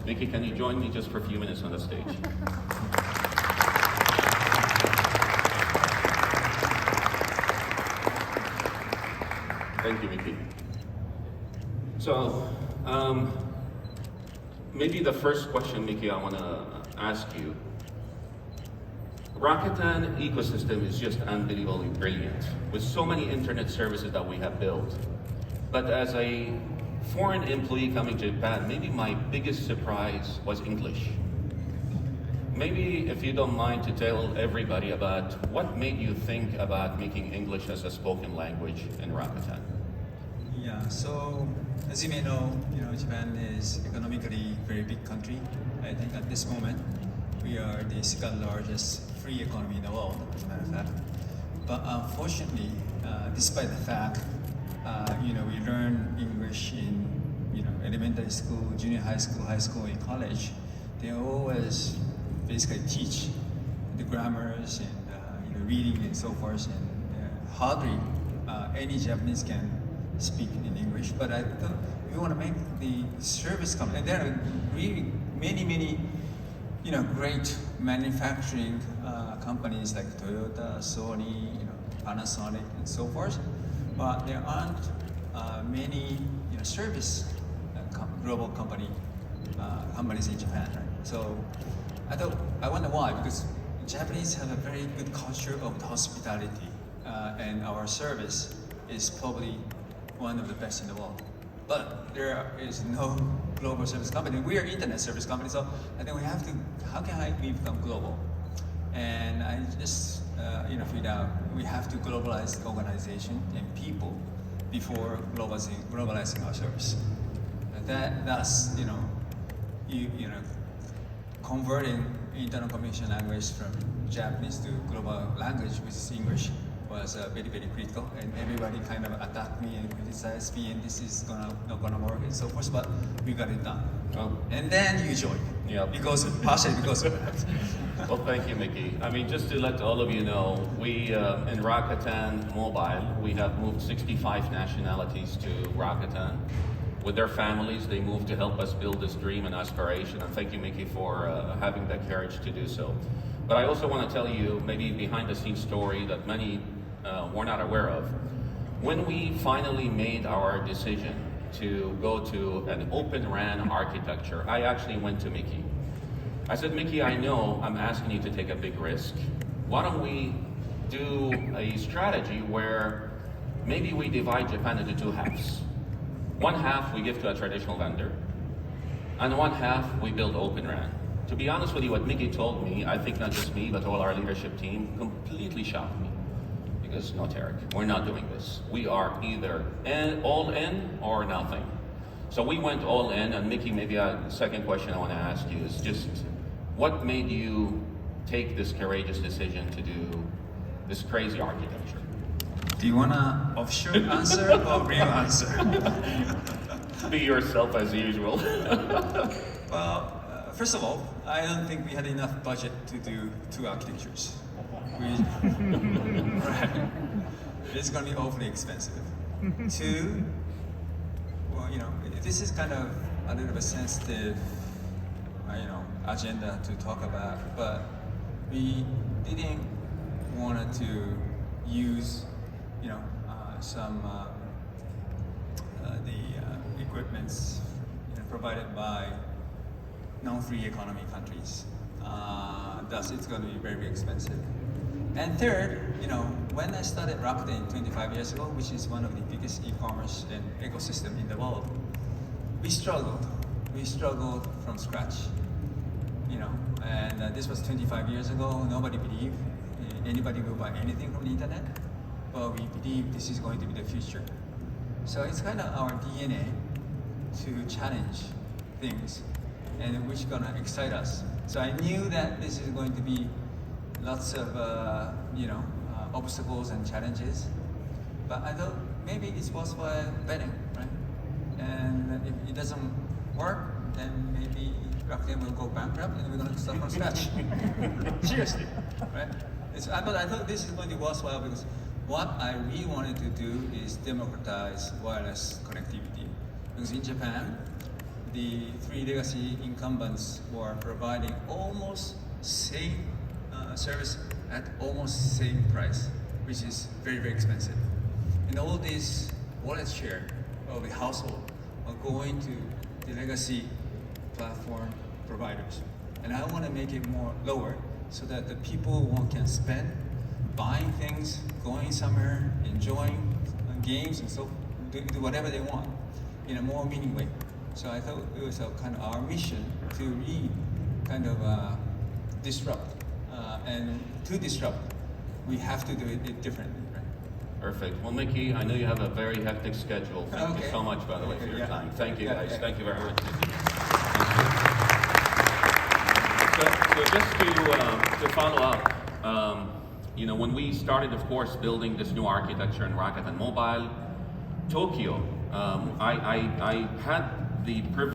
Miki, can you join me just for a few minutes on the stage? Thank you, Miki. So, maybe the first question, Miki, I want to ask you. Rakuten ecosystem is just unbelievably brilliant, with so many internet services that we have built. But as a foreign employee coming to Japan, maybe my biggest surprise was English. Maybe if you don't mind to tell everybody about what made you think about making English as a spoken language in Rakuten. Yeah, so as you may know, Japan is economically a very big country. I think at this moment, we are the second largest free economy in the world, as a matter of fact. But unfortunately, despite the fact, we learn English in elementary school, junior high school, and college. They always basically teach the grammars and reading and so forth, and hardly any Japanese can speak in English. But I thought we want to make the service company. And there are really many great manufacturing companies like Toyota, Sony, Panasonic, and so forth. But there aren't many service global companies in Japan. Right? So I wonder why, because Japanese have a very good culture of hospitality, and our service is probably one of the best in the world. But there is no global service company. We are internet service company, so I think we have to, how can we become global? And I just figured out we have to globalize the organization and people before globalizing our service. That's converting internal communication language from Japanese to global language, which is English, was very critical. And everybody kind of attacked me and criticized me, and this is not gonna work and so forth. But we got it done. Oh. And then you joined. Yeah. Partially because of that. Well, thank you, Miki. I mean, just to let all of you know, we in Rakuten Mobile, we have moved 65 nationalities to Rakuten. With their families, they moved to help us build this dream and aspiration. And thank you, Miki, for having the courage to do so. But I also want to tell you maybe behind-the-scenes story that many were not aware of. When we finally made our decision to go to an Open RAN architecture, I actually went to Miki. I said, Miki, I know I'm asking you to take a big risk. Why don't we do a strategy where maybe we divide Japan into two halves? One half we give to a traditional vendor, and one half we build Open RAN. To be honest with you, what Miki told me, I think not just me, but all our leadership team, completely shocked me. Because, no, Tarek, we're not doing this. We are either all in or nothing. So we went all in, and Miki, maybe a second question I want to ask you is just, what made you take this courageous decision to do this crazy architecture? Do you want an offshore answer or real answer? Be yourself as usual. Well, first of all, I don't think we had enough budget to do two architectures. Right. It's going to be awfully expensive. Two, well, this is kind of a little bit sensitive, agenda to talk about, but we didn't want to use, some the equipments provided by non-free economy countries. Thus, it's going to be very expensive. And third, when I started Rakuten 25 years ago, which is one of the biggest e-commerce and ecosystem in the world, we struggled. We struggled from scratch. And this was 25 years ago. Nobody believed anybody will buy anything from the internet, but we believe this is going to be the future. So it's kind of our DNA to challenge things, and which is gonna excite us. So I knew that this is going to be lots of obstacles and challenges, but I thought maybe it's worthwhile betting, right? And if it doesn't work, then maybe Rakuten will go bankrupt and we're going to start from scratch. Seriously, right? But I thought this is going to be worthwhile because what I really wanted to do is democratize wireless connectivity. Because in Japan, the three legacy incumbents were providing almost same service at almost same price, which is very, very expensive. And all this wallet share of the household are going to the legacy platform providers. And I want to make it more lower so that the people can spend, buying things, going somewhere, enjoying games and so do whatever they want in a more meaningful way. So I thought it was kind of our mission to kind of disrupt. And to disrupt, we have to do it differently. Perfect. Well, Mickey, I know you have a very hectic schedule. Thank you so much, by the way, for your time. Thank you, guys. Thank you very much. So just to follow up, when we started, of course, building this new architecture in Rakuten Mobile, Tokyo, I had the privilege